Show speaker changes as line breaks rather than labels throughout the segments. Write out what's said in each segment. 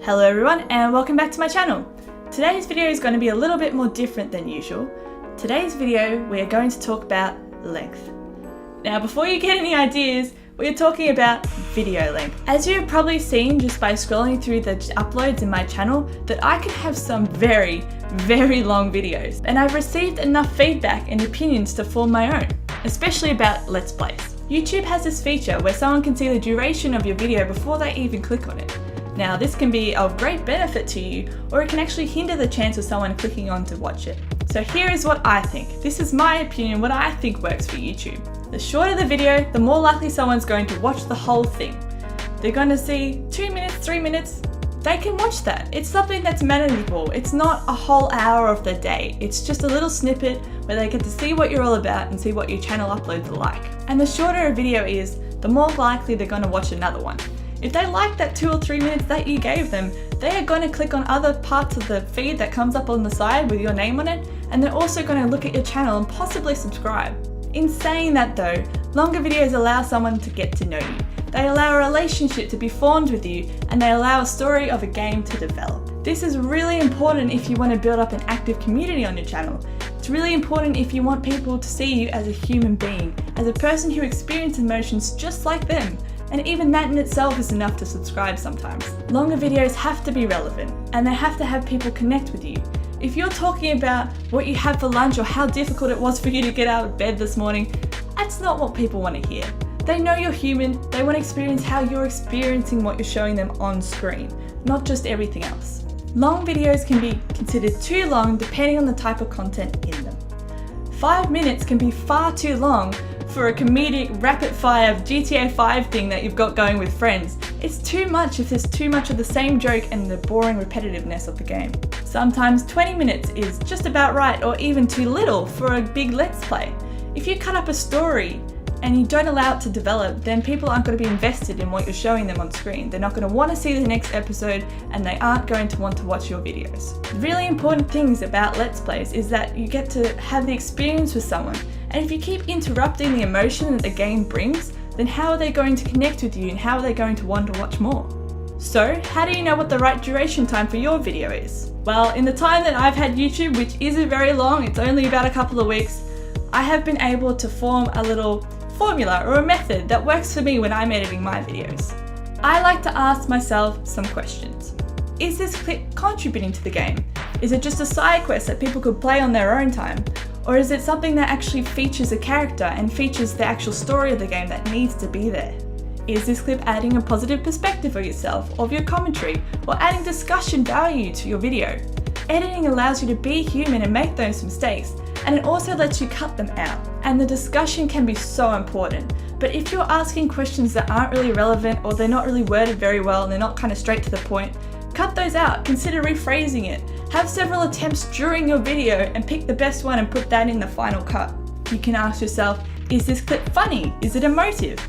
Hello everyone and welcome back to my channel. Today's video is going to be a little bit more different than usual. Today's video we are going to talk about length. Now before you get any ideas, we are talking about video length. As you have probably seen just by scrolling through the uploads in my channel that I can have some very long videos, and I've received enough feedback and opinions to form my own, especially about Let's Plays. YouTube has this feature where someone can see the duration of your video before they even click on it. Now this can be of great benefit to you, or it can actually hinder the chance of someone clicking on to watch it. So here is what I think. This is my opinion, what I think works for YouTube. The shorter the video, the more likely someone's going to watch the whole thing. They're going to see 2 minutes, 3 minutes, they can watch that. It's something that's manageable. It's not a whole hour of the day. It's just a little snippet where they get to see what you're all about and see what your channel uploads are like. And the shorter a video is, the more likely they're going to watch another one. If they like that 2 or 3 minutes that you gave them, they are going to click on other parts of the feed that comes up on the side with your name on it, and they're also going to look at your channel and possibly subscribe. In saying that though, longer videos allow someone to get to know you. They allow a relationship to be formed with you, and they allow a story of a game to develop. This is really important if you want to build up an active community on your channel. It's really important if you want people to see you as a human being, as a person who experiences emotions just like them. And even that in itself is enough to subscribe sometimes. Longer videos have to be relevant, and they have to have people connect with you. If you're talking about what you had for lunch or how difficult it was for you to get out of bed this morning, that's not what people want to hear. They know you're human, they want to experience how you're experiencing what you're showing them on screen, not just everything else. Long videos can be considered too long depending on the type of content in them. 5 minutes can be far too long for a comedic rapid-fire GTA 5 thing that you've got going with friends. It's too much if there's too much of the same joke and the boring repetitiveness of the game. Sometimes 20 minutes is just about right, or even too little for a big Let's Play. If you cut up a story and you don't allow it to develop, then people aren't going to be invested in what you're showing them on screen. They're not going to want to see the next episode, and they aren't going to want to watch your videos. Really important things about Let's Plays is that you get to have the experience with someone, and if you keep interrupting the emotion that the game brings, then how are they going to connect with you, and how are they going to want to watch more? So, how do you know what the right duration time for your video is? Well, in the time that I've had YouTube, which isn't very long, it's only about a couple of weeks, I have been able to form a little formula or a method that works for me when I'm editing my videos. I like to ask myself some questions. Is this clip contributing to the game? Is it just a side quest that people could play on their own time? Or is it something that actually features a character and features the actual story of the game that needs to be there? Is this clip adding a positive perspective of yourself, of your commentary, or adding discussion value to your video? Editing allows you to be human and make those mistakes, and it also lets you cut them out. And the discussion can be so important. But if you're asking questions that aren't really relevant, or they're not really worded very well and they're not kind of straight to the point, cut those out, consider rephrasing it. Have several attempts during your video and pick the best one and put that in the final cut. You can ask yourself, is this clip funny? Is it emotive?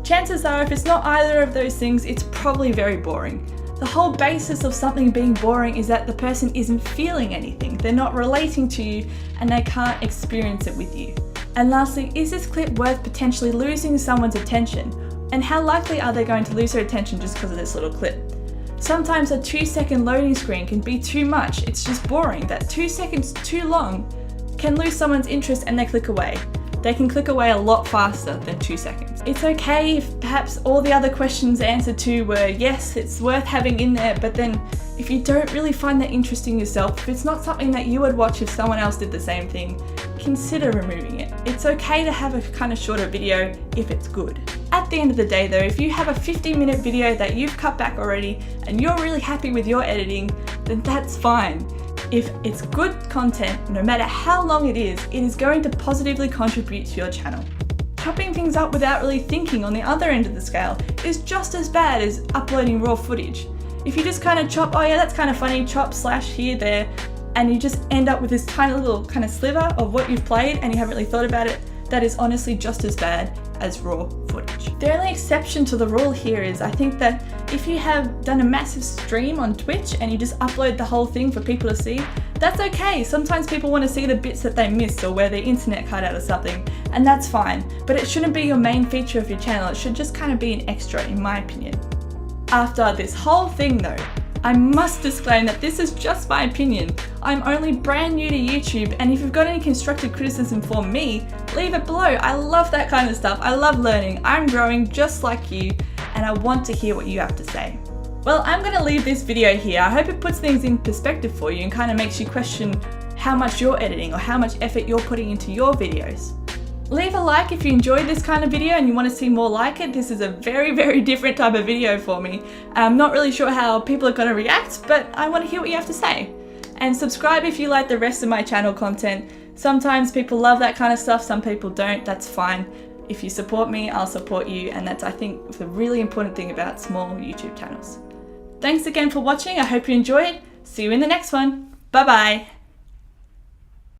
Chances are if it's not either of those things, it's probably very boring. The whole basis of something being boring is that the person isn't feeling anything, they're not relating to you, and they can't experience it with you. And lastly, is this clip worth potentially losing someone's attention? And how likely are they going to lose their attention just because of this little clip? Sometimes a 2-second loading screen can be too much, it's just boring. That 2 seconds too long can lose someone's interest and they click away. They can click away a lot faster than 2 seconds. It's okay if perhaps all the other questions answered to were yes, it's worth having in there, but then if you don't really find that interesting yourself, if it's not something that you would watch if someone else did the same thing, consider removing it. It's okay to have a kind of shorter video if it's good. At the end of the day though, if you have a 15-minute video that you've cut back already and you're really happy with your editing, then that's fine. If it's good content, no matter how long it is going to positively contribute to your channel. Chopping things up without really thinking on the other end of the scale is just as bad as uploading raw footage. If you just kind of chop, oh yeah, that's kind of funny, chop, slash, here, there, and you just end up with this tiny little kind of sliver of what you've played and you haven't really thought about it, that is honestly just as bad as raw footage. The only exception to the rule here is I think that if you have done a massive stream on Twitch and you just upload the whole thing for people to see, that's okay. Sometimes people want to see the bits that they missed or where their internet cut out or something, and that's fine. But it shouldn't be your main feature of your channel. It should just kind of be an extra, in my opinion. After this whole thing though, I must disclaim that this is just my opinion. I'm only brand new to YouTube, and if you've got any constructive criticism for me, leave it below. I love that kind of stuff. I love learning. I'm growing just like you, and I want to hear what you have to say. Well, I'm going to leave this video here. I hope it puts things in perspective for you and kind of makes you question how much you're editing or how much effort you're putting into your videos. Leave a like if you enjoyed this kind of video and you want to see more like it. This is a very, very different type of video for me. I'm not really sure how people are going to react, but I want to hear what you have to say. And subscribe if you like the rest of my channel content. Sometimes people love that kind of stuff, some people don't. That's fine. If you support me, I'll support you, and that's, I think, the really important thing about small YouTube channels. Thanks again for watching. I hope you enjoyed. See you in the next one. Bye bye.